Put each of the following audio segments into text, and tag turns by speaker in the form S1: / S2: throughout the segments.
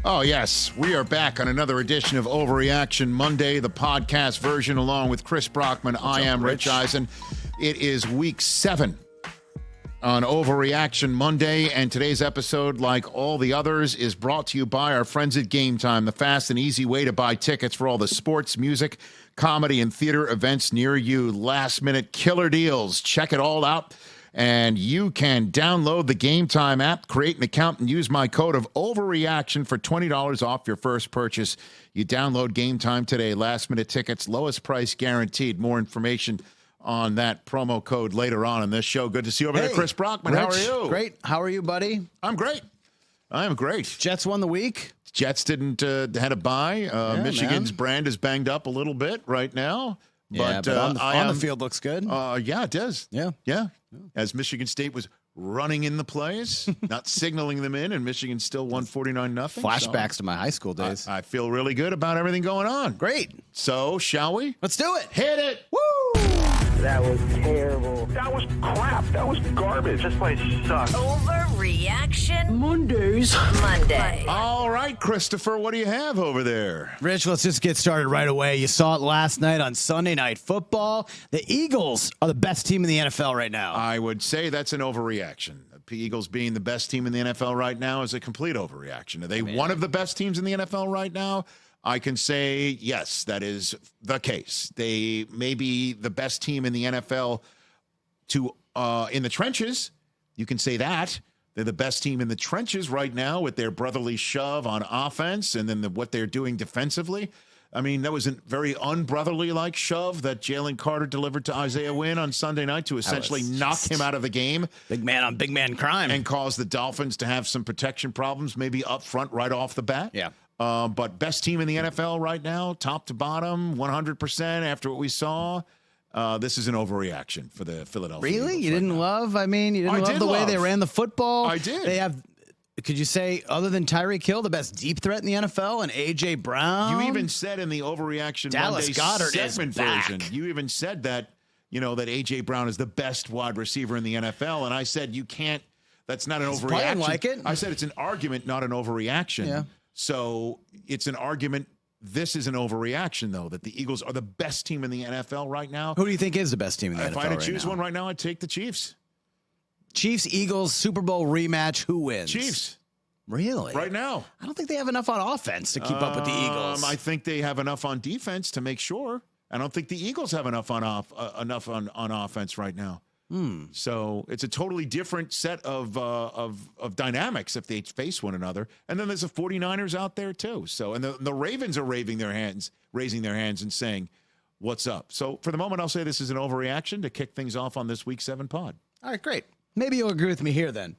S1: Oh, yes. We are back on another edition of Overreaction Monday, the podcast version, along with Chris Brockman. I am Rich Eisen. It is week 7 on Overreaction Monday, and today's episode, like all the others, is brought to you by our friends at Game Time, the fast and easy way to buy tickets for all the sports, music, comedy, and theater events near you. Last-minute killer deals. Check it all out. And you can download the Game Time app, create an account, and use my code of Overreaction for $20 off your first purchase. You download Game Time today. Last-minute tickets, lowest price guaranteed. More information on that promo code later on in this show. Good to see you over there, Chris Brockman.
S2: Rich,
S1: how are you?
S2: Great. How are you, buddy?
S1: I'm great. I am great.
S2: Jets won the week.
S1: Jets didn't had a bye. Michigan's brand is banged up a little bit right now.
S2: But on the field looks good.
S1: Yeah, it does.
S2: Yeah.
S1: As Michigan State was running in the plays, not signaling them in, and Michigan still won 49-0.
S2: Flashbacks to my high school days.
S1: I feel really good about everything going on.
S2: Great.
S1: So, shall we?
S2: Let's do it.
S1: Hit it.
S2: Woo!
S3: That was terrible.
S4: That was crap. That was garbage. This place sucks.
S5: Overreaction Monday.
S1: All right, Christopher, what do you have over there?
S2: Rich, let's just get started right away. You saw it last night on Sunday Night Football. The Eagles are the best team in the NFL right now.
S1: I would say that's an overreaction. The Eagles being the best team in the NFL right now is a complete overreaction. Are they one of the best teams in the NFL right now? I can say, yes, that is the case. They may be the best team in the NFL in the trenches. You can say that. They're the best team in the trenches right now with their brotherly shove on offense and then what they're doing defensively. I mean, that was a very unbrotherly-like shove that Jalen Carter delivered to Isaiah Wynn on Sunday night to essentially knock him out of the game.
S2: Big man on big man crime.
S1: And cause the Dolphins to have some protection problems maybe up front right off the bat.
S2: Yeah.
S1: But best team in the NFL right now, top to bottom, 100% after what we saw. This is an overreaction for the Philadelphia
S2: Really?
S1: Eagles
S2: You didn't love? I mean, you didn't love the way they ran the football?
S1: I did.
S2: They have, could you say, other than Tyreek Hill, the best deep threat in the NFL and A.J. Brown?
S1: You even said in the Overreaction
S2: Dallas
S1: Monday
S2: Goedert
S1: segment
S2: is back.
S1: version, you even said that, that A.J. Brown is the best wide receiver in the NFL. And I said, you can't, that's not an overreaction.
S2: Like it.
S1: I said it's an argument, not an overreaction.
S2: Yeah.
S1: So it's an argument. This is an overreaction, though, that the Eagles are the best team in the NFL right now.
S2: Who do you think is the best team in the NFL
S1: If I had to
S2: right
S1: choose
S2: now?
S1: one right now, I'd take the Chiefs.
S2: Chiefs, Eagles, Super Bowl rematch. Who wins?
S1: Chiefs.
S2: Really?
S1: Right now.
S2: I don't think they have enough on offense to keep up with the Eagles.
S1: I think they have enough on defense to make sure. I don't think the Eagles have enough on offense right now. So it's a totally different set of dynamics if they face one another. And then there's the 49ers out there too. So and the Ravens are raising their hands and saying, "What's up?" So for the moment, I'll say this is an overreaction to kick things off on this Week 7 pod.
S2: All right, great. Maybe you'll agree with me here then.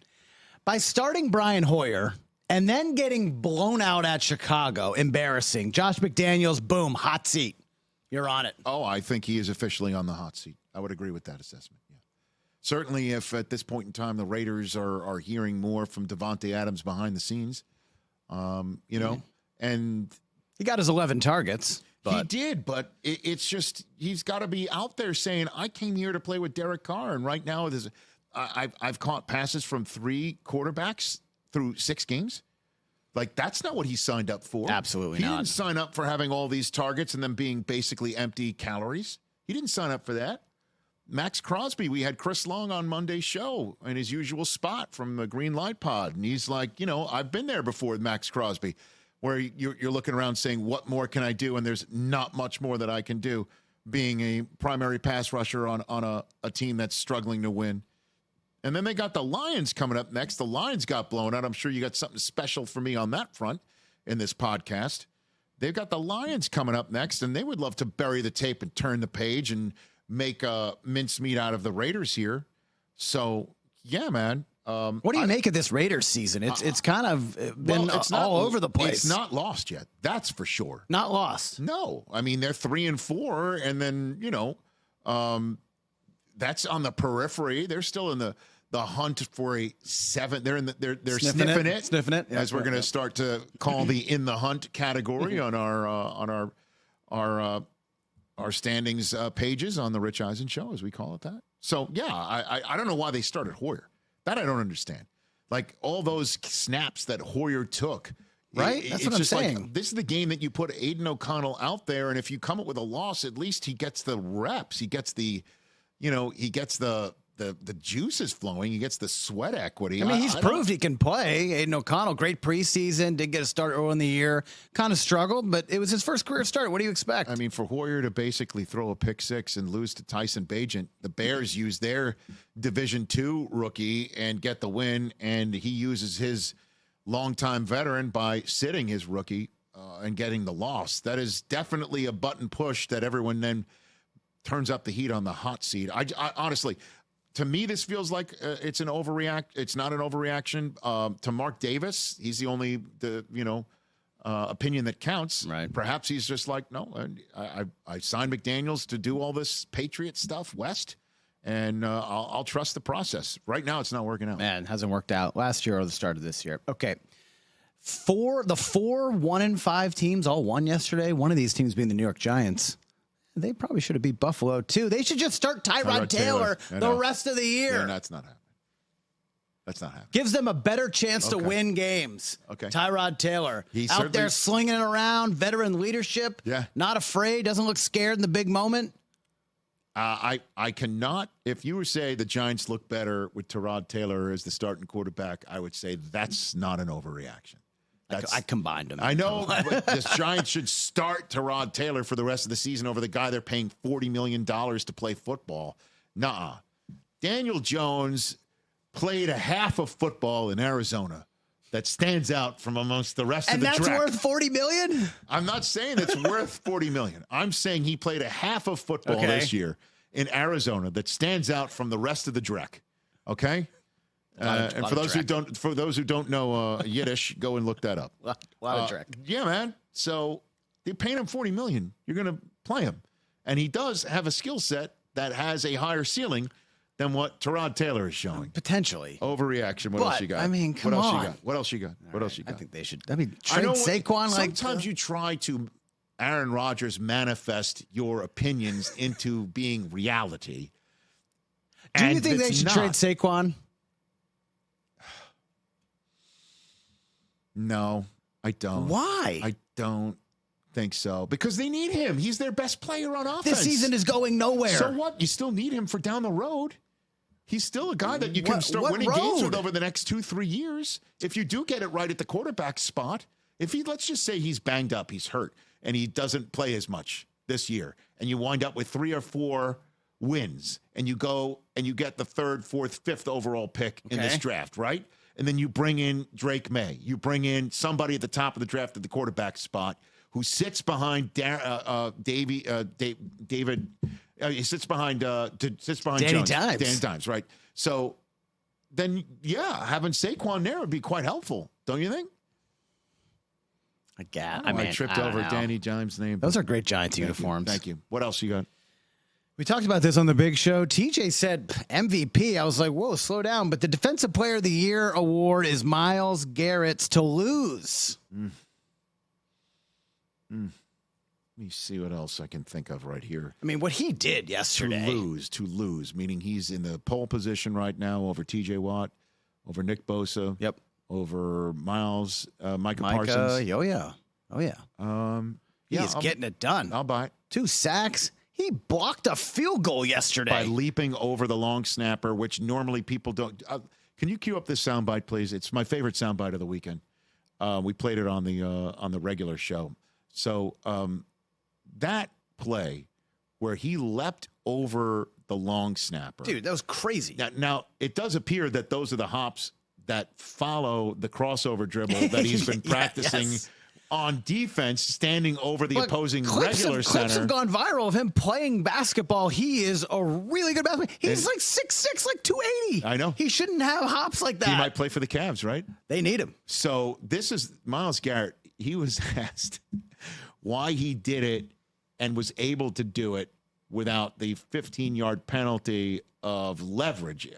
S2: By starting Brian Hoyer and then getting blown out at Chicago, embarrassing. Josh McDaniels, boom, hot seat. You're on it.
S1: Oh, I think he is officially on the hot seat. I would agree with that assessment. Yeah. Certainly, if at this point in time the Raiders are hearing more from Devontae Adams behind the scenes, and
S2: he got his 11 targets. But
S1: he did, but it's just he's got to be out there saying, "I came here to play with Derek Carr," and right now I've caught passes from 3 quarterbacks through 6 games. Like, that's not what he signed up for.
S2: Absolutely
S1: not.
S2: He
S1: didn't sign up for having all these targets and them being basically empty calories. He didn't sign up for that. Max Crosby, we had Chris Long on Monday's show in his usual spot from the Green Light Pod. And he's like, I've been there before with Max Crosby, where you're looking around saying, what more can I do? And there's not much more that I can do being a primary pass rusher on a team that's struggling to win. And then they got the Lions coming up next. The Lions got blown out. I'm sure you got something special for me on that front in this podcast. They've got the Lions coming up next, and they would love to bury the tape and turn the page and make mincemeat out of the Raiders here. So, yeah, man.
S2: What do you make of this Raiders season? It's kind of been all over the place.
S1: It's not lost yet. That's for sure.
S2: Not lost.
S1: No. I mean, they're 3-4, and then, that's on the periphery. They're still in the hunt for a 7. They're they're sniffing it. As we're going to start to call the in the hunt category on our standings pages on the Rich Eisen Show, as we call it that. So yeah, I don't know why they started Hoyer. That I don't understand. Like all those snaps that Hoyer took
S2: right? That's what I'm saying.
S1: Like, this is the game that you put Aiden O'Connell out there, and if you come up with a loss, at least he gets the reps. He gets the juices flowing. He gets the sweat equity.
S2: I mean, he's proved he can play. Aiden O'Connell, great preseason, did get a start early in the year. Kind of struggled, but it was his first career start. What do you expect?
S1: I mean, for Hoyer to basically throw a pick six and lose to Tyson Bagent, the Bears use their Division II rookie and get the win, and he uses his longtime veteran by sitting his rookie and getting the loss. That is definitely a button push that everyone then turns up the heat on the hot seat. I honestly, to me, this feels like it's an overreact. It's not an overreaction to Mark Davis. He's the only opinion that counts.
S2: Right.
S1: Perhaps he's just like, no, I signed McDaniels to do all this Patriot stuff West, and I'll trust the process. Right now, it's not working out.
S2: Man, it hasn't worked out last year or the start of this year. Okay. The 4 1-5 teams all won yesterday. One of these teams being the New York Giants. They probably should have beat Buffalo, too. They should just start Tyrod Taylor the rest of the year.
S1: Yeah, that's not happening. That's not happening.
S2: Gives them a better chance to win games.
S1: Okay.
S2: Tyrod Taylor.
S1: He's
S2: out there slinging it around, veteran leadership.
S1: Yeah.
S2: Not afraid, doesn't look scared in the big moment.
S1: I cannot, if you were say the Giants look better with Tyrod Taylor as the starting quarterback, I would say that's not an overreaction.
S2: I combined them.
S1: I know, but the Giants should start Tyrod Taylor for the rest of the season over the guy they're paying $40 million to play football. Nuh-uh. Daniel Jones played a half of football in Arizona that stands out from amongst the rest of the
S2: And that's worth $40 million?
S1: I'm not saying it's worth $40 million. I'm saying he played a half of football this year in Arizona that stands out from the rest of the dreck. Okay? And for those who don't know Yiddish, go and look that up.
S2: A lot of dreck.
S1: Yeah, man. So they're paying him $40 million. You're going to play him, and he does have a skill set that has a higher ceiling than what Tyrod Taylor is showing.
S2: Potentially.
S1: Overreaction. What else you got?
S2: I mean, come
S1: on.
S2: What
S1: else you got? What else you got?
S2: I think they should. I mean, trade Saquon.
S1: Sometimes you try to Aaron Rodgers manifest your opinions into being reality.
S2: Do you think they should trade Saquon?
S1: No, I don't.
S2: Why?
S1: I don't think so. Because they need him. He's their best player on offense.
S2: This season is going nowhere.
S1: So what? You still need him for down the road. He's still a guy that you can start winning games with over the next 2-3 years. If you do get it right at the quarterback spot, let's just say he's banged up, he's hurt, and he doesn't play as much this year, and you wind up with 3 or 4 wins, and you go and you get the 3rd, 4th, 5th overall pick in this draft, right? And then you bring in Drake May. You bring in somebody at the top of the draft at the quarterback spot who sits behind David. He sits behind
S2: Danny
S1: Jones.
S2: Dimes.
S1: Danny Dimes, right? So then, having Saquon there would be quite helpful, don't you think? I tripped over Danny Dimes' name.
S2: Those are great Giants uniforms.
S1: Thank you. What else you got?
S2: We talked about this on the big show. TJ said MVP. I was like, whoa, slow down. But the Defensive Player of the Year award is Myles Garrett's to lose.
S1: Let me see what else I can think of right here.
S2: I mean, what he did yesterday.
S1: To lose, meaning he's in the pole position right now over TJ Watt, over Nick Bosa.
S2: Yep.
S1: Over Myles, Micah Parsons.
S2: Oh, yeah. He is getting it done.
S1: I'll buy it.
S2: 2 sacks. He blocked a field goal yesterday.
S1: By leaping over the long snapper, which normally people don't. Can you cue up this soundbite, please? It's my favorite soundbite of the weekend. We played it on the regular show. So that play where he leapt over the long snapper.
S2: Dude, that was crazy.
S1: Now, it does appear that those are the hops that follow the crossover dribble that he's been practicing on defense, standing over the opposing regular center.
S2: Clips have gone viral of him playing basketball. He is a really good basketball. He's like 6'6", like 280.
S1: I know.
S2: He shouldn't have hops like that.
S1: He might play for the Cavs, right?
S2: They need him.
S1: So this is Myles Garrett. He was asked why he did it and was able to do it without the 15-yard penalty of leverage.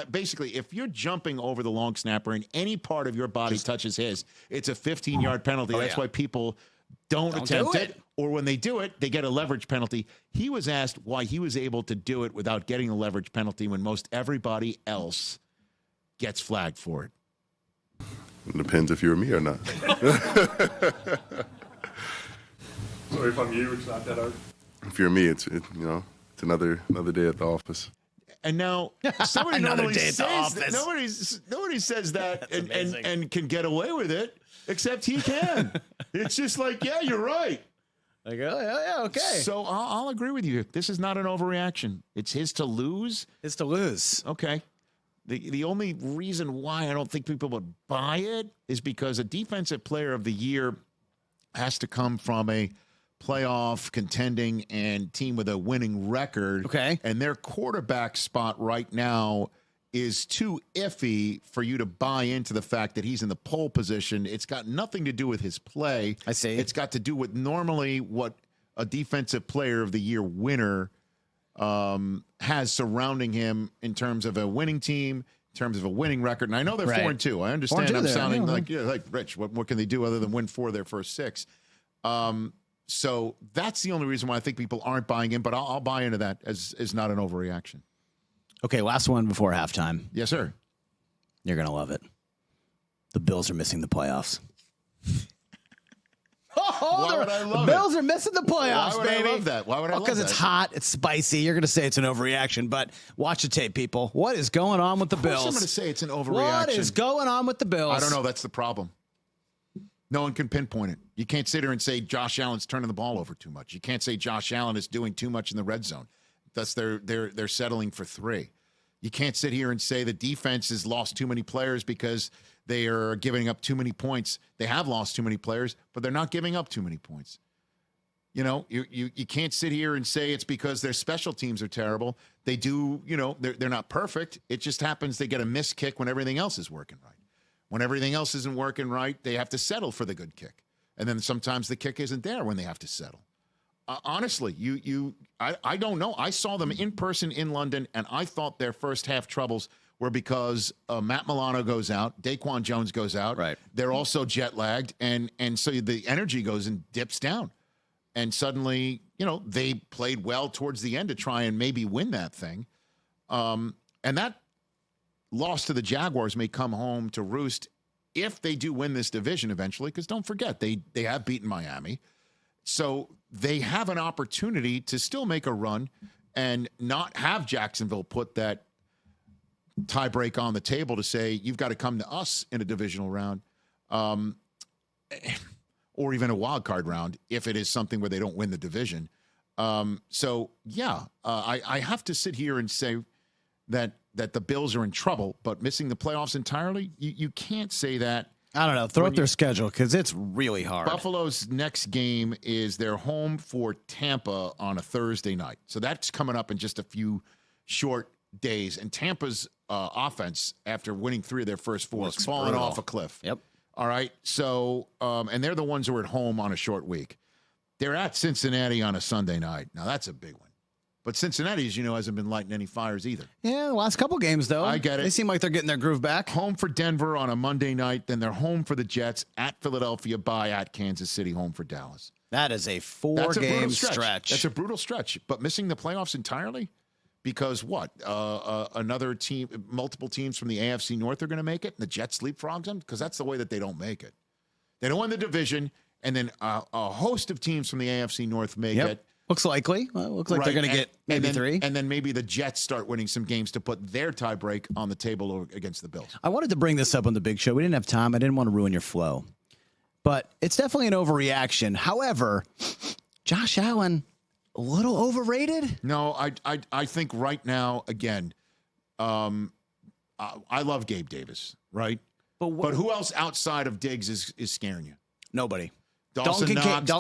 S1: Basically, if you're jumping over the long snapper and any part of your body touches his, it's a 15-yard penalty. That's why people don't attempt it. Or when they do it, they get a leverage penalty. He was asked why he was able to do it without getting a leverage penalty when most everybody else gets flagged for it.
S6: It depends if you're me or not.
S7: So if I'm you, it's not that hard?
S6: If you're me, it's another day at the office.
S1: And now somebody
S2: Another
S1: normally
S2: day at the
S1: says that.
S2: office.
S1: Nobody says that
S2: That's
S1: and can get away with it, except he can. It's just like, yeah, you're right.
S2: Like, oh, yeah, okay.
S1: So I'll agree with you. This is not an overreaction. It's his to lose.
S2: It's to lose.
S1: Okay. The only reason why I don't think people would buy it is because a defensive player of the year has to come from a playoff contending and team with a winning record.
S2: Okay.
S1: And their quarterback spot right now is too iffy for you to buy into the fact that he's in the pole position. It's got nothing to do with his play.
S2: I see.
S1: It's got to do with normally what a defensive player of the year winner has surrounding him in terms of a winning team, in terms of a winning record. And I know they're 4-2. I understand
S2: 4-2
S1: I'm
S2: there.
S1: sounding
S2: Yeah.
S1: like Rich. What can they do other than win 4 of their first 6? So that's the only reason why I think people aren't buying in, but I'll buy into that as not an overreaction.
S2: Okay, last one before halftime.
S1: Yes, sir.
S2: You're going to love it. The Bills are missing the playoffs.
S1: Why would I love
S2: the
S1: it?
S2: Bills are missing the playoffs,
S1: Why would
S2: baby.
S1: I love that? Why would I love that?
S2: Because it's hot, it's spicy. You're going to say it's an overreaction, but watch the tape, people. What is going on with the
S1: Of course
S2: Bills?
S1: I'm going to say it's an overreaction.
S2: What is going on with the Bills?
S1: I don't know. That's the problem. No one can pinpoint it. You can't sit here and say Josh Allen's turning the ball over too much. You can't say Josh Allen is doing too much in the red zone. Thus, they're settling for 3. You can't sit here and say the defense has lost too many players because they are giving up too many points. They have lost too many players, but they're not giving up too many points. You know, you can't sit here and say it's because their special teams are terrible. They do, they're not perfect. It just happens they get a missed kick when everything else is working right. When everything else isn't working right, they have to settle for the good kick. And then sometimes the kick isn't there when they have to settle. Honestly, I don't know. I saw them in person in London, and I thought their first half troubles were because Matt Milano goes out, Daquan Jones goes out.
S2: Right.
S1: They're also jet lagged, and so the energy goes and dips down. And suddenly, they played well towards the end to try and maybe win that thing. And that loss to the Jaguars may come home to roost if they do win this division eventually, because don't forget, they have beaten Miami. So they have an opportunity to still make a run and not have Jacksonville put that tiebreak on the table to say, you've got to come to us in a divisional round or even a wild card round if it is something where they don't win the division. I have to sit here and say that the Bills are in trouble, but missing the playoffs entirely, you can't say that.
S2: I don't know. Throw up their schedule because it's really hard.
S1: Buffalo's next game is they're home for Tampa on a Thursday night. So that's coming up in just a few short days. And Tampa's offense, after winning 3 of their first 4, is falling off a cliff.
S2: Yep.
S1: All right. So, and they're the ones who are at home on a short week. They're at Cincinnati on a Sunday night. Now, that's a big one. But Cincinnati, as you know, hasn't been lighting any fires either.
S2: Yeah, the last couple games, though.
S1: I get it.
S2: They seem like they're getting their groove back.
S1: Home for Denver on a Monday night. Then they're home for the Jets, at Philadelphia, at Kansas City, home for Dallas.
S2: That is a 4-game stretch.
S1: That's a brutal stretch. But missing the playoffs entirely? Because what? Another team, multiple teams from the AFC North are going to make it, and the Jets leapfrogs them? Because that's the way that they don't make it. They don't win the division, and then a host of teams from the AFC North make it.
S2: Looks likely. Looks like they're going to get maybe 3.
S1: And then maybe the Jets start winning some games to put their tiebreak on the table against the Bills.
S2: I wanted to bring this up on the big show. We didn't have time. I didn't want to ruin your flow. But it's definitely an overreaction. However, Josh Allen, a little overrated?
S1: No, I think right now, again, I love Gabe Davis, right? But who else outside of Diggs is scaring you?
S2: Nobody.
S1: Dalton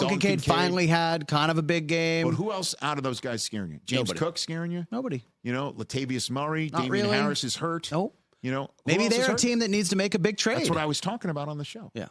S2: Kincaid finally had kind of a big game.
S1: But who else out of those guys scaring you? James Cook scaring you?
S2: Nobody.
S1: Latavius Murray,
S2: Not
S1: Damian
S2: really.
S1: Harris is hurt.
S2: Nope.
S1: Who
S2: Maybe
S1: else is
S2: they're a
S1: hurt?
S2: team that needs to make a big trade.
S1: That's what I was talking about on the show.
S2: Yeah.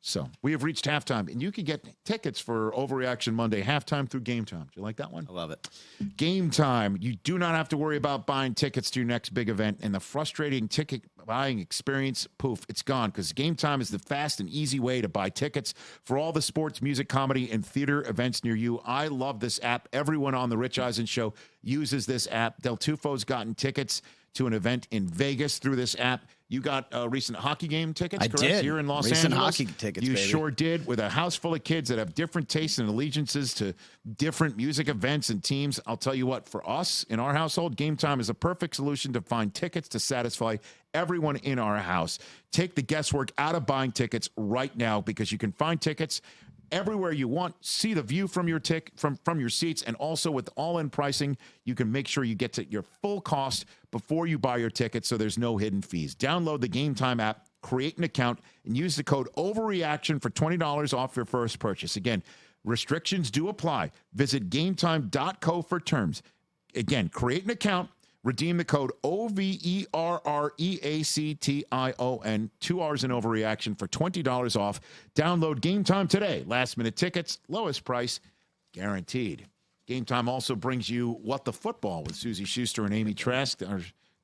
S1: So we have reached halftime, and you can get tickets for Overreaction Monday, halftime through game time. Do you like that one?
S2: I love it.
S1: Game time. You do not have to worry about buying tickets to your next big event, and the frustrating ticket buying experience, poof, it's gone, because Game Time is the fast and easy way to buy tickets for all the sports, music, comedy, and theater events near you. I love this app. Everyone on the Rich Eisen Show uses this app. Del Tufo's gotten tickets to an event in Vegas through this app. You got recent hockey game tickets,
S2: I
S1: correct?
S2: did.
S1: Here in Los
S2: Recent
S1: Angeles.
S2: hockey tickets,
S1: You
S2: baby.
S1: sure did, with a house full of kids that have different tastes and allegiances to different music events and teams. I'll tell you what, for us in our household, Game Time is a perfect solution to find tickets to satisfy everyone in our house. Take the guesswork out of buying tickets right now, because you can find tickets everywhere you want. See the view from your from your seats, and also with all-in pricing, you can make sure you get to your full cost before you buy your ticket, so there's no hidden fees. Download the Game Time app, create an account, and use the code Overreaction for $20 off your first purchase. Again, restrictions do apply. Visit GameTime.co for terms. Again, create an account. Redeem the code OVERREACTION, 2 hours in Overreaction for $20 off. Download Game Time today. Last minute tickets, lowest price, guaranteed. Game Time also brings you What the Football with Susie Schuster and Amy Trask.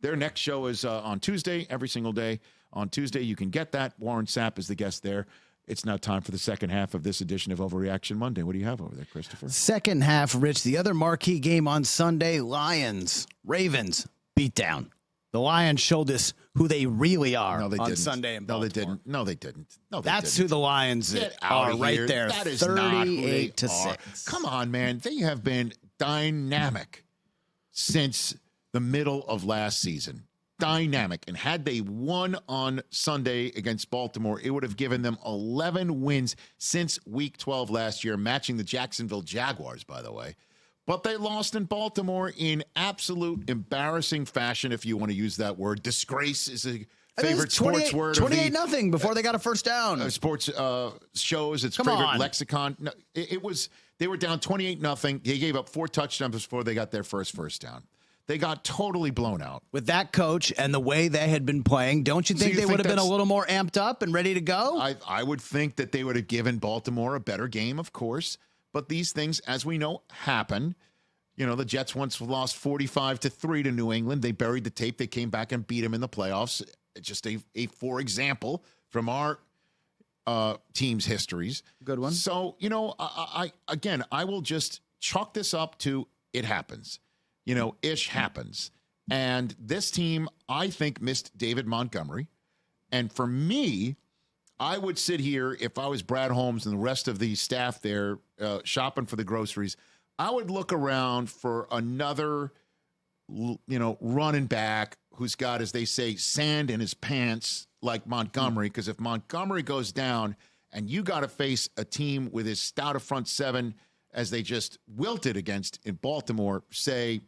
S1: Their next show is on Tuesday, every single day. On Tuesday, you can get that. Warren Sapp is the guest there. It's now time for the second half of this edition of Overreaction Monday. What do you have over there, Christopher?
S2: Second half, Rich. The other marquee game on Sunday, Lions, Ravens, beatdown. The Lions showed us who they really are on Sunday in Baltimore.
S1: No, they didn't.
S2: That's who the Lions are right there.
S1: That is not who they
S2: 38-6.
S1: Come on, man. They have been dynamic since the middle of last season. Dynamic. And had they won on Sunday against Baltimore, it would have given them 11 wins since week 12 last year, matching the Jacksonville Jaguars, by the way. But they lost in Baltimore in absolute embarrassing fashion, if you want to use that word. Disgrace is a favorite sports word.
S2: 28-0 before they got a first down.
S1: Sports shows, its favorite lexicon. No, it was, they were down 28-0. They gave up 4 touchdowns before they got their first down. They got totally blown out.
S2: With that coach and the way they had been playing, don't you think they would have been a little more amped up and ready to go?
S1: I would think that they would have given Baltimore a better game, of course. But these things, as we know, happen. You know, the Jets once lost 45-3 to New England. They buried the tape. They came back and beat them in the playoffs. Just a for example from our team's histories.
S2: Good one.
S1: So, you know, I will just chalk this up to it happens. You know, ish happens. And this team, I think, missed David Montgomery. And for me, I would sit here, if I was Brad Holmes and the rest of the staff there shopping for the groceries, I would look around for another, running back who's got, as they say, sand in his pants like Montgomery. Because if Montgomery goes down and you got to face a team with his stout of front seven, as they just wilted against in Baltimore, say,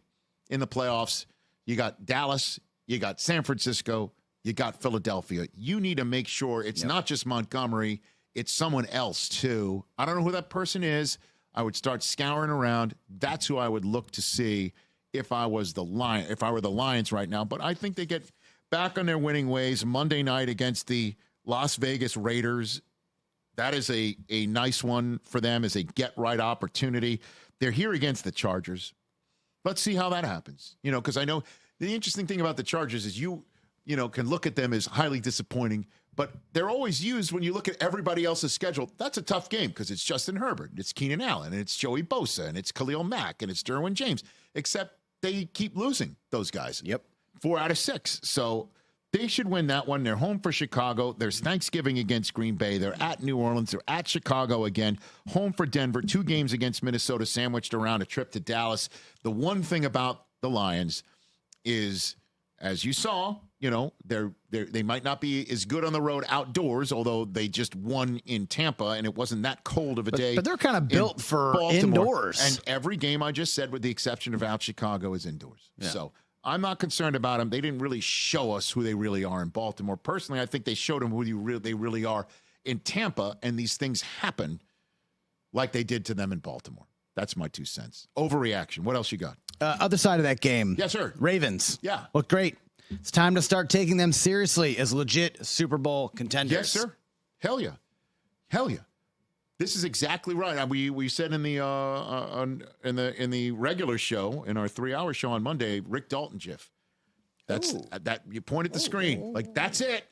S1: in the playoffs, you got Dallas, you got San Francisco, you got Philadelphia. You need to make sure it's not just Montgomery, it's someone else too. I don't know who that person is. I would start scouring around. That's who I would look to see if I was the Lion, if I were the Lions right now. But I think they get back on their winning ways Monday night against the Las Vegas Raiders. That is a nice one for them as a get-right opportunity. They're here against the Chargers. Let's see how that happens. You know, because I know the interesting thing about the Chargers is you can look at them as highly disappointing, but they're always used when you look at everybody else's schedule. That's a tough game because it's Justin Herbert, it's Keenan Allen, and it's Joey Bosa, and it's Khalil Mack, and it's Derwin James, except they keep losing those guys.
S2: Yep.
S1: 4 out of 6. So they should win that one. They're home for Chicago. There's Thanksgiving against Green Bay. They're at New Orleans. They're at Chicago again. Home for Denver. 2 games against Minnesota sandwiched around a trip to Dallas. The one thing about the Lions is, as you saw, they might not be as good on the road outdoors, although they just won in Tampa, and it wasn't that cold of a day.
S2: But they're kind of built for
S1: Baltimore.
S2: indoors.
S1: And every game I just said, with the exception of out Chicago, is indoors. Yeah. So I'm not concerned about them. They didn't really show us who they really are in Baltimore. Personally, I think they showed them who they really are in Tampa, and these things happen like they did to them in Baltimore. That's my 2 cents. Overreaction. What else you got?
S2: Other side of that game.
S1: Yes, sir.
S2: Ravens.
S1: Yeah.
S2: Look great. It's time to start taking them seriously as legit Super Bowl contenders.
S1: Yes, sir. Hell yeah. Hell yeah. This is exactly right. We said in the regular show, in our 3-hour show on Monday, Rick Dalton GIF. That's that you point at the screen. Like, that's it.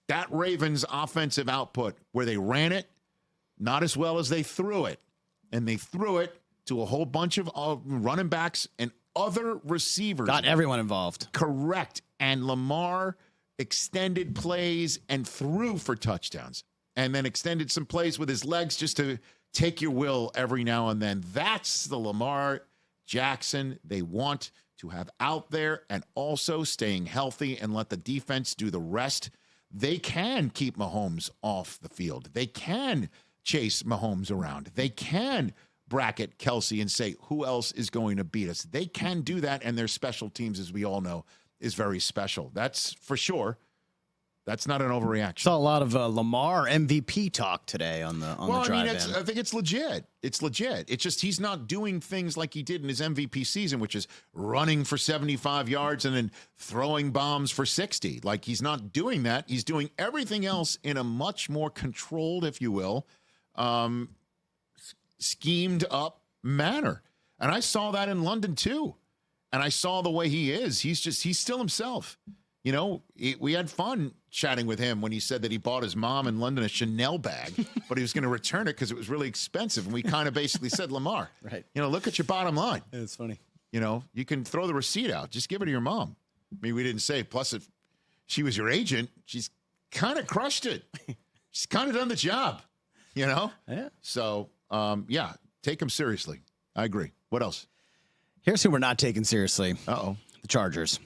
S1: That Ravens offensive output where they ran it not as well as they threw it. And they threw it to a whole bunch of running backs and other receivers.
S2: Got everyone involved.
S1: Correct. And Lamar, extended plays and threw for touchdowns, and then extended some plays with his legs just to take your will every now and then. That's the Lamar Jackson they want to have out there, and also staying healthy and let the defense do the rest. They can keep Mahomes off the field. They can chase Mahomes around. They can bracket Kelsey and say, who else is going to beat us? They can do that, and their special teams, as we all know, is very special. That's for sure. That's not an overreaction.
S2: Saw a lot of Lamar MVP talk today on the drive-in.
S1: I think it's legit. It's legit. It's just he's not doing things like he did in his MVP season, which is running for 75 yards and then throwing bombs for 60. Like, he's not doing that. He's doing everything else in a much more controlled, if you will, schemed up manner. And I saw that in London too. And I saw the way he is. He's still himself. You know, we had fun chatting with him when he said that he bought his mom in London a Chanel bag, but he was going to return it because it was really expensive. And we kind of basically said, Lamar,
S2: right,
S1: you know, look at your bottom line.
S2: Yeah, it's funny.
S1: You know, you can throw the receipt out. Just give it to your mom. I mean, we didn't say, plus if she was your agent, she's kind of crushed it. She's kind of done the job, you know?
S2: Yeah.
S1: So, yeah, take him seriously. I agree. What else?
S2: Here's who we're not taking seriously.
S1: Uh-oh.
S2: The Chargers.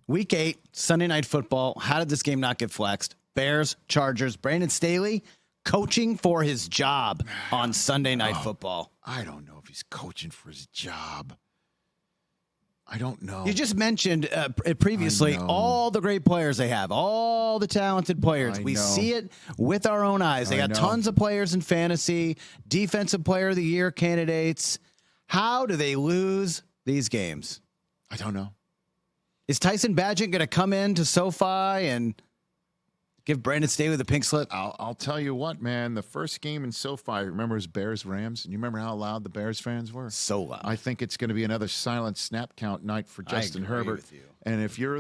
S2: Week 8, Sunday Night Football. How did this game not get flexed? Bears, Chargers. Brandon Staley coaching for his job on Sunday Night Football.
S1: I don't know if he's coaching for his job. I don't know.
S2: You just mentioned previously all the great players they have, all the talented players. We see it with our own eyes. They got tons of players in fantasy, defensive player of the year candidates. How do they lose these games?
S1: I don't know.
S2: Is Tyson Bagent going to come into SoFi and give Brandon Staley the pink slip?
S1: I'll tell you what, man. The first game in SoFi, remember, is Bears-Rams? And you remember how loud the Bears fans were?
S2: So loud.
S1: I think it's going to be another silent snap count night for Justin Herbert.
S2: With you.
S1: And if you're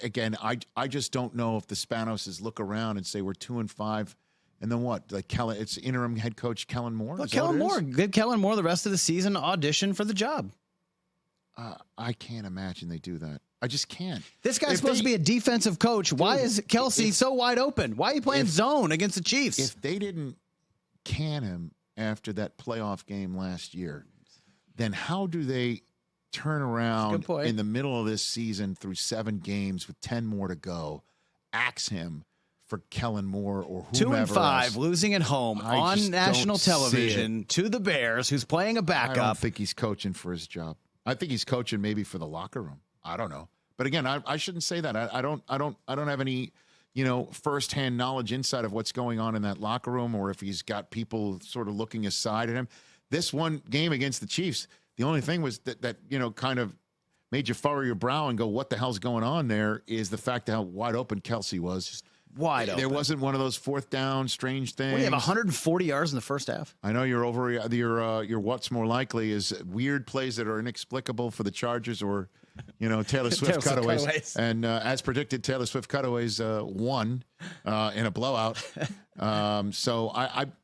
S1: again, I just don't know if the Spanoses look around and say we're 2-5. And then what? Like it's interim head coach Kellen Moore?
S2: Well, Kellen Moore. Give Kellen Moore the rest of the season to audition for the job.
S1: I can't imagine they do that. I just can't.
S2: This guy's supposed to be a defensive coach. Why is Kelsey so wide open? Why are you playing zone against the Chiefs?
S1: If they didn't can him after that playoff game last year, then how do they turn around in the middle of this season through 7 games with 10 more to go, axe him for Kellen Moore or whomever
S2: 2-5,
S1: else?
S2: losing at home on national television to the Bears, who's playing a backup.
S1: I don't think he's coaching for his job. I think he's coaching maybe for the locker room. I don't know. But again, I shouldn't say that. I don't have any, firsthand knowledge inside of what's going on in that locker room, or if he's got people sort of looking aside at him. This one game against the Chiefs, the only thing was that kind of made you furrow your brow and go, what the hell's going on there, is the fact how wide open Kelsey was. Just
S2: wide open.
S1: There wasn't one of those fourth down strange things.
S2: We have 140 yards in the first half.
S1: I know your what's more likely is weird plays that are inexplicable for the Chargers, or Taylor Swift cutaways. And as predicted, Taylor Swift cutaways won in a blowout. So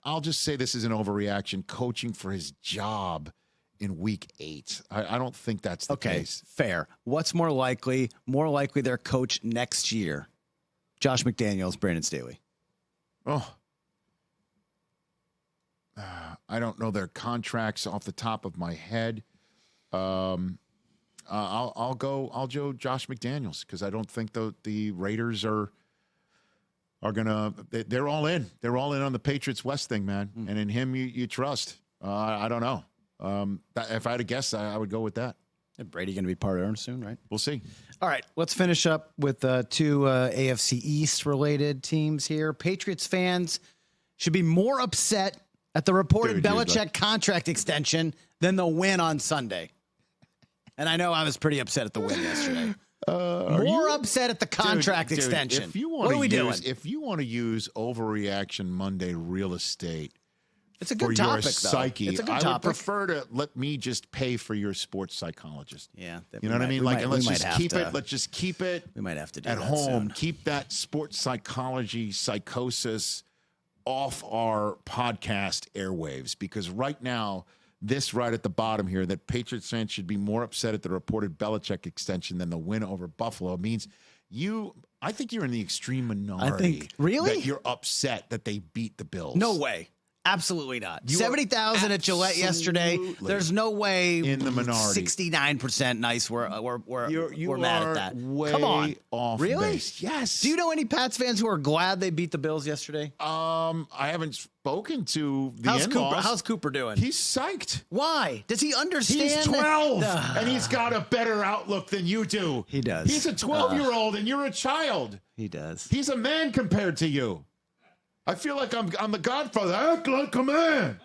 S1: I'll just say this is an overreaction. Coaching for his job in week 8. I don't think that's the case.
S2: Fair. What's more likely? More likely their coach next year. Josh McDaniels, Brandon Staley.
S1: Oh. I don't know their contracts off the top of my head. I'll go Josh McDaniels, because I don't think the Raiders are gonna. They're all in. They're all in on the Patriots West thing, man. And in him you trust. I don't know. If I had to guess, I would go with that.
S2: Brady going to be part of it soon, right?
S1: We'll see.
S2: All right, let's finish up with 2 AFC East related teams here. Patriots fans should be more upset at the reported Belichick contract extension than the win on Sunday. And I know I was pretty upset at the win yesterday. More upset at the contract extension. What are we doing?
S1: If you want to use Overreaction Monday real estate,
S2: it's a good
S1: for
S2: topic,
S1: your psyche,
S2: it's a good
S1: I
S2: topic.
S1: would prefer to let me just pay for your sports psychologist.
S2: Yeah,
S1: you know what I mean. Let's just keep it. Let's just keep it.
S2: We might have to do
S1: at
S2: that
S1: home.
S2: soon.
S1: Keep that sports psychology psychosis off our podcast airwaves, because right now, this right at the bottom here, that Patriots fans should be more upset at the reported Belichick extension than the win over Buffalo, means I think you're in the extreme minority.
S2: Really?
S1: That you're upset that they beat the Bills.
S2: No way. Absolutely not.
S1: You
S2: 70,000 at Gillette yesterday. There's no way
S1: in the minority.
S2: 69% nice. We're mad at that.
S1: Way
S2: Come on.
S1: Off
S2: really?
S1: Base. Yes.
S2: Do you know any Pats fans who are glad they beat the Bills yesterday?
S1: I haven't spoken to the in-laws.
S2: How's Cooper doing?
S1: He's psyched.
S2: Why? Does he understand?
S1: He's 12, and he's got a better outlook than you do.
S2: He does.
S1: He's a 12-year-old, and you're a child.
S2: He does.
S1: He's a man compared to you. I feel like I'm the Godfather. Act like a man.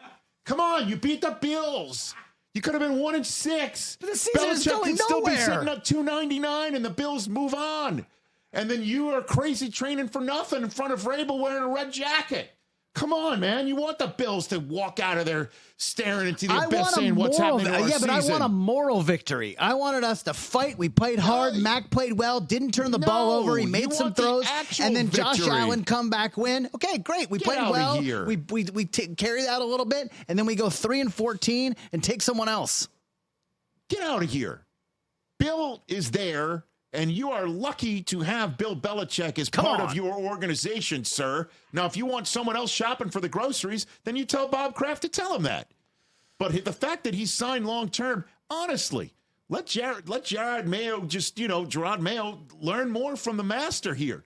S1: Come on, you beat the Bills. You could have been 1-6.
S2: But the season is going
S1: still be
S2: nowhere.
S1: sitting at 299, and the Bills move on. And then you are crazy training for nothing in front of Rabel wearing a red jacket. Come on, man. You want the Bills to walk out of there staring into the abyss saying what's happening to our season.
S2: But I want a moral victory. I wanted us to fight. We played hard. Mac played well. Didn't turn the ball over. He made some throws. And then Josh Allen come back win. Okay, great. We played well.
S1: Here.
S2: We carry that a little bit. And then we go 3-14 and take someone else.
S1: Get out of here. Bill is there. And you are lucky to have Bill Belichick as part of your organization, sir. Now, if you want someone else shopping for the groceries, then you tell Bob Kraft to tell him that. But the fact that he's signed long-term, honestly, let Gerard Mayo Gerard Mayo learn more from the master here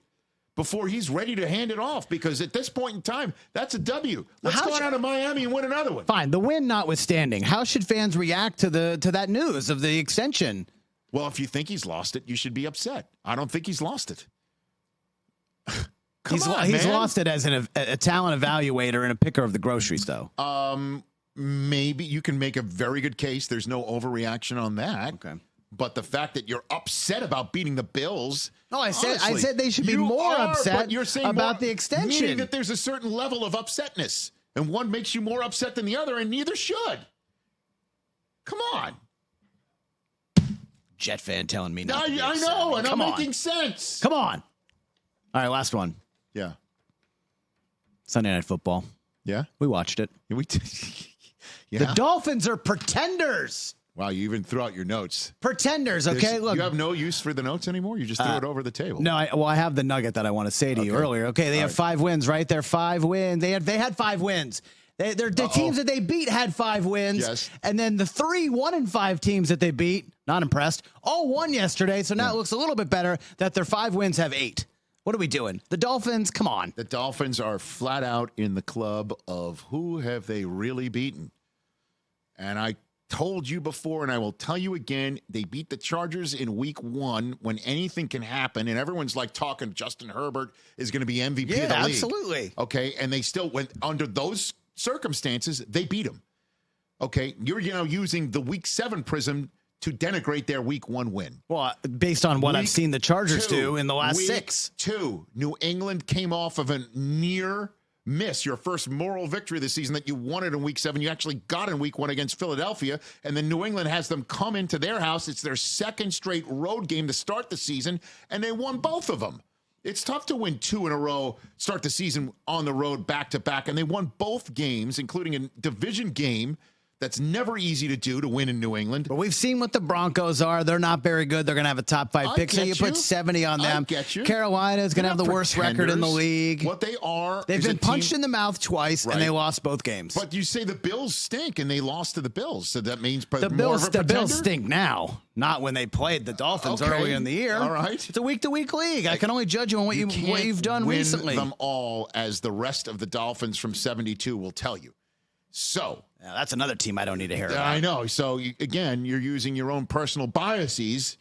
S1: before he's ready to hand it off. Because at this point in time, that's a W. Let's go down to Miami and win another one.
S2: Fine, the win notwithstanding, how should fans react to that news of the extension?
S1: Well, if you think he's lost it, you should be upset. I don't think he's lost it.
S2: He's lost it as a talent evaluator and a picker of the groceries, though.
S1: Maybe you can make a very good case. There's no overreaction on that.
S2: Okay.
S1: But the fact that you're upset about beating the Bills.
S2: No, I said they should be more upset about the extension.
S1: Meaning that there's a certain level of upsetness. And one makes you more upset than the other, and neither should. Come on.
S2: Jet fan telling me not to be
S1: I
S2: upset.
S1: know, and I'm making sense.
S2: Come on. All right, last one.
S1: Yeah.
S2: Sunday Night Football.
S1: Yeah?
S2: We watched it.
S1: Yeah.
S2: The Dolphins are pretenders.
S1: Wow, you even threw out your notes.
S2: Pretenders, okay? Look,
S1: you have no use for the notes anymore? You just threw it over the table.
S2: No, I have the nugget that I want to say to you earlier. Okay, they have 5 wins, right? They're 5 wins. They had 5 wins. The teams that they beat had 5 wins.
S1: Yes.
S2: And then the 3 1-5 teams that they beat, not impressed, all won yesterday. So now it looks a little bit better that their 5 wins have 8. What are we doing? The Dolphins, come on.
S1: The Dolphins are flat out in the club of who have they really beaten. And I told you before, and I will tell you again, they beat the Chargers in week 1 when anything can happen. And everyone's like talking Justin Herbert is going to be MVP of the league.
S2: Yeah, absolutely.
S1: Okay, and they still went under those circumstances, they beat them. Okay, you're using the week 7 prism to denigrate their week 1 win.
S2: Well, based on what I've seen the Chargers do in the last 6.
S1: Week 2, New England came off of a near miss, your first moral victory this season that you wanted in week 7. You actually got in week 1 against Philadelphia, and then New England has them come into their house. It's their second straight road game to start the season, and they won both of them. It's tough to win 2 in a row, start the season on the road back-to-back, and they won both games, including a division game that's never easy to do to win in New England.
S2: But we've seen what the Broncos are. They're not very good. They're going to have a top 5 pick. So you put 70 on them. Carolina is going to have the worst record in the league.
S1: What they are,
S2: they've been punched in the mouth twice, and they lost both games.
S1: But you say the Bills stink, and they lost to the Bills. So that means the
S2: Bills stink now, not when they played the Dolphins earlier in the year.
S1: All right,
S2: it's a week-to-week league. I can only judge you on what you've done recently.
S1: Them all, as the rest of the Dolphins from 72 will tell you. So
S2: that's another team I don't need to hear about.
S1: I know. So again, you're using your own personal biases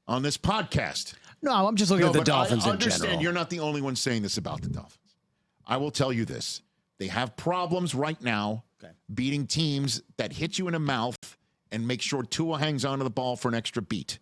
S1: on this podcast.
S2: No, I'm just looking at the Dolphins in general.
S1: I understand you're not the only one saying this about the Dolphins. I will tell you this. They have problems right now beating teams that hit you in the mouth and make sure Tua hangs onto the ball for an extra beat.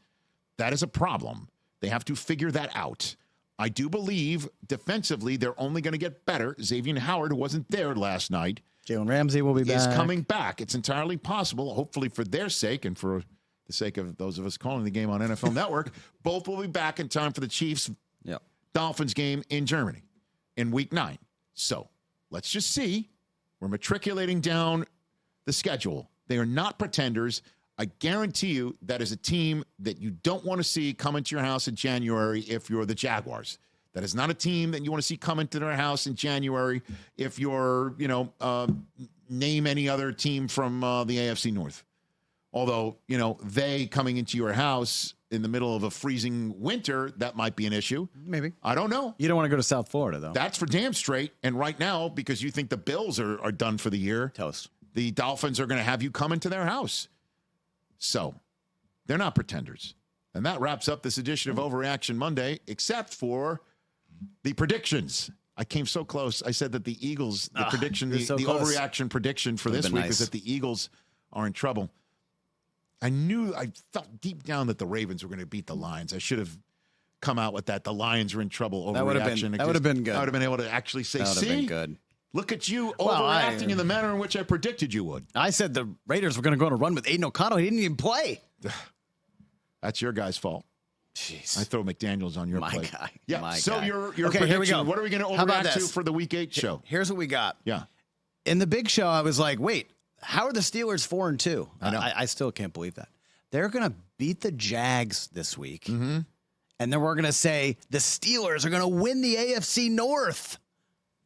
S1: That is a problem. They have to figure that out. I do believe defensively they're only going to get better. Xavier Howard, who wasn't there last night,
S2: Jalen Ramsey will be back.
S1: Is coming back. It's entirely possible, hopefully for their sake and for the sake of those of us calling the game on NFL Network, both will be back in time for the Chiefs Dolphins game in Germany in week 9. So let's just see. We're matriculating down the schedule. They are not pretenders. I guarantee you that is a team that you don't want to see come into your house in January if you're the Jaguars. That is not a team that you want to see come into their house in January if you're, name any other team from the AFC North. Although, they coming into your house in the middle of a freezing winter, that might be an issue.
S2: Maybe.
S1: I don't know.
S2: You don't want to go to South Florida, though.
S1: That's for damn straight. And right now, because you think the Bills are done for the year,
S2: Toast.
S1: The Dolphins are going to have you come into their house. So, they're not pretenders. And that wraps up this edition of Overreaction Monday, except for the predictions. I came so close. I said that the Eagles, the overreaction prediction for this week is that the Eagles are in trouble. I felt deep down that the Ravens were going to beat the Lions. I should have come out with that. The Lions are in trouble. Overreaction.
S2: That would have been good.
S1: I would have been able to actually say,
S2: that would have been good.
S1: Look at you overreacting in the manner in which I predicted you would.
S2: I said the Raiders were going to go on a run with Aiden O'Connell. He didn't even play.
S1: That's your guy's fault.
S2: Jeez.
S1: I throw McDaniels on your plate.
S2: Guy.
S1: Yeah.
S2: My
S1: so
S2: guy.
S1: your
S2: okay,
S1: prediction,
S2: here we go.
S1: What are we going to overreact to for the Week 8 show?
S2: Here's what we got.
S1: Yeah.
S2: In the big show, I was like, wait, how are the Steelers 4-2?
S1: I know.
S2: I still can't believe that. They're going to beat the Jags this week.
S1: Mm-hmm.
S2: And then we're going to say the Steelers are going to win the AFC North.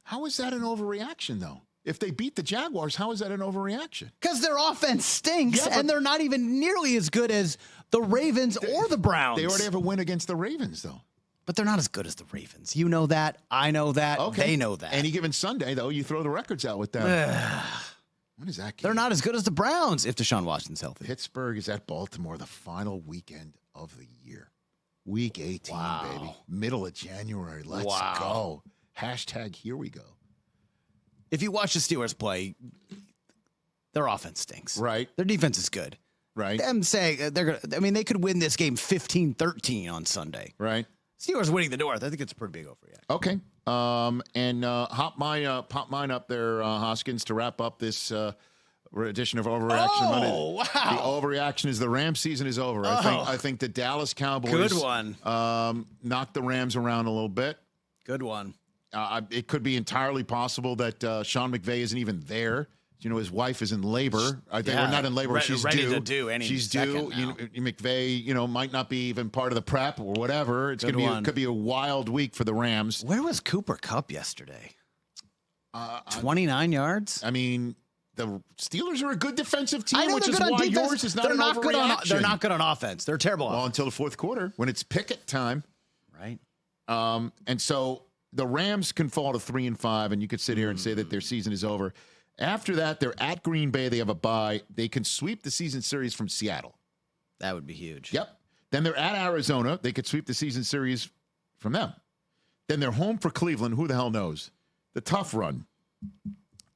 S1: How is that an overreaction, though? If they beat the Jaguars, how is that an overreaction?
S2: Because their offense stinks, and they're not even nearly as good as the Ravens or the Browns.
S1: They already have a win against the Ravens, though.
S2: But they're not as good as the Ravens. You know that. I know that.
S1: Okay.
S2: They know that.
S1: Any given Sunday, though, you throw the records out with them. What is that game?
S2: They're not as good as the Browns if Deshaun Watson's healthy.
S1: Pittsburgh is at Baltimore the final weekend of the year. Week 18, baby. Middle of January. Let's go. Hashtag here we go.
S2: If you watch the Steelers play, their offense stinks.
S1: Right.
S2: Their defense is good.
S1: Right.
S2: Them saying they could win this game 15-13 on Sunday.
S1: Right.
S2: Steelers winning the North. I think it's a pretty big overreaction.
S1: Okay. Pop mine up there, Hoskins, to wrap up this edition of Overreaction Monday.
S2: Wow.
S1: The overreaction is the Rams season is over. I think the Dallas Cowboys
S2: Good one.
S1: Knocked the Rams around a little bit.
S2: Good one.
S1: It could be entirely possible that Sean McVay isn't even there. His wife is in labor. I think we're not in labor. She's
S2: ready
S1: due.
S2: to do any
S1: She's
S2: second
S1: due.
S2: now.
S1: McVay, might not be even part of the prep or whatever. It's could be a wild week for the Rams.
S2: Where was Cooper Kupp yesterday? 29 yards.
S1: I mean, the Steelers are a good defensive team,
S2: I know
S1: which is why yours is not
S2: they're
S1: an
S2: not good on.
S1: overreaction.
S2: They're not good on offense. They're terrible.
S1: Well, until the fourth quarter when it's Pickett time,
S2: right?
S1: And so the Rams can fall to 3-5, and you could sit here and say that their season is over. After that, they're at Green Bay. They have a bye. They can sweep the season series from Seattle.
S2: That would be huge.
S1: Yep. Then they're at Arizona. They could sweep the season series from them. Then they're home for Cleveland. Who the hell knows? The tough run.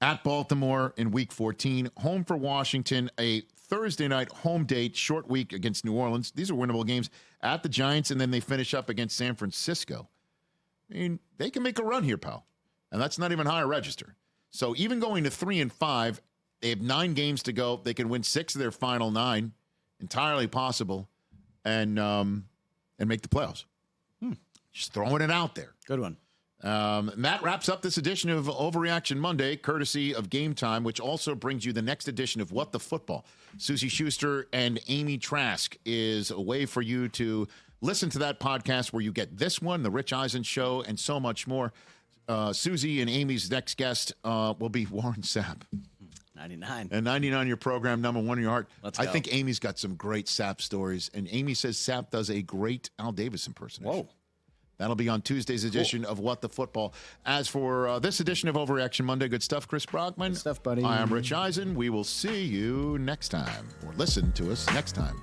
S1: At Baltimore in Week 14. Home for Washington. A Thursday night home date, short week against New Orleans. These are winnable games. At the Giants, and then they finish up against San Francisco. I mean, they can make a run here, pal. And that's not even higher register. So even going to 3-5, they have 9 games to go. They can win 6 of their final 9, entirely possible, and make the playoffs. Just throwing it out there.
S2: Good one.
S1: And that wraps up this edition of Overreaction Monday, courtesy of Game Time, which also brings you the next edition of What the Football. Susie Schuster and Amy Trask is a way for you to listen to that podcast where you get this one, the Rich Eisen Show, and so much more. Susie and Amy's next guest will be Warren Sapp.
S2: 99.
S1: And 99, your program, number 1 in your heart.
S2: Let's
S1: I
S2: go.
S1: think Amy's got some great Sapp stories, and Amy says Sapp does a great Al Davis impersonation.
S2: Whoa.
S1: That'll be on Tuesday's edition of What the Football. As for this edition of Overreaction Monday, good stuff, Chris Brockman.
S2: Good stuff, buddy.
S1: I am Rich Eisen. We will see you next time, or listen to us next time.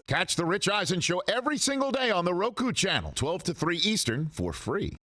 S1: Catch the Rich Eisen Show every single day on the Roku channel, 12 to 3 Eastern, for free.